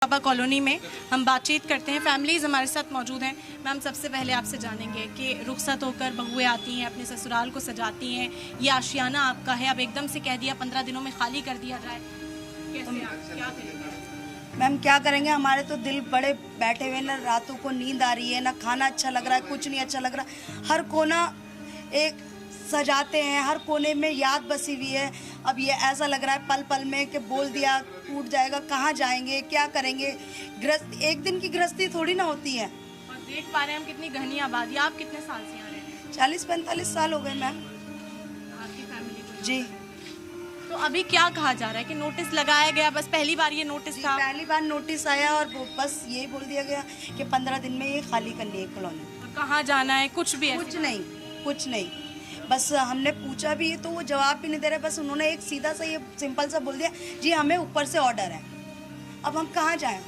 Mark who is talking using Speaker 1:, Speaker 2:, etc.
Speaker 1: बाबा colony में हम बातचीत करते हैं। फैमिलीज़ हमारे साथ मौजूद हैं। मैम, सबसे पहले आपसे जानेंगे कि रुखसत होकर बहुएं आती हैं, अपने ससुराल को सजाती हैं, ये आशियाना आपका है, अब एकदम से कह दिया 15 दिनों में खाली कर दिया जाए, कैसे आप क्या करेंगे?
Speaker 2: मैम क्या करेंगे, हमारे तो दिल बड़े बैठे हुए, ना रातों को नींद आ रही है, ना खाना अच्छा लग रहा है, कुछ नहीं अच्छा लग रहा। हर कोना एक सजाते हैं, हर कोने में याद बसी हुई है। अब ये ऐसा लग रहा है पल पल में कि बोल दिया टूट जाएगा, कहाँ जाएंगे, क्या करेंगे। गृहस्थ एक दिन की गृहस्थी थोड़ी ना होती है।
Speaker 1: और देख पा रहे हैं हम कितनी घनी आबादी। आप कितने साल से यहाँ रह रहे हैं?
Speaker 2: 40-45 साल हो गए मैम
Speaker 1: आपकी फैमिली को?
Speaker 2: जी।
Speaker 1: तो अभी क्या कहा जा रहा है कि नोटिस लगाया गया, बस पहली बार ये नोटिस था?
Speaker 2: पहली बार नोटिस आया और वो बस यही बोल दिया गया कि 15 दिन में ये खाली करनी है कॉलोनी।
Speaker 1: और कहाँ जाना है? कुछ भी
Speaker 2: कुछ नहीं, कुछ नहीं। बस हमने पूछा भी तो वो जवाब भी नहीं दे रहे। बस उन्होंने एक सीधा सा ये सिंपल सा बोल दिया, जी हमें ऊपर से ऑर्डर है। अब हम कहाँ जाएं?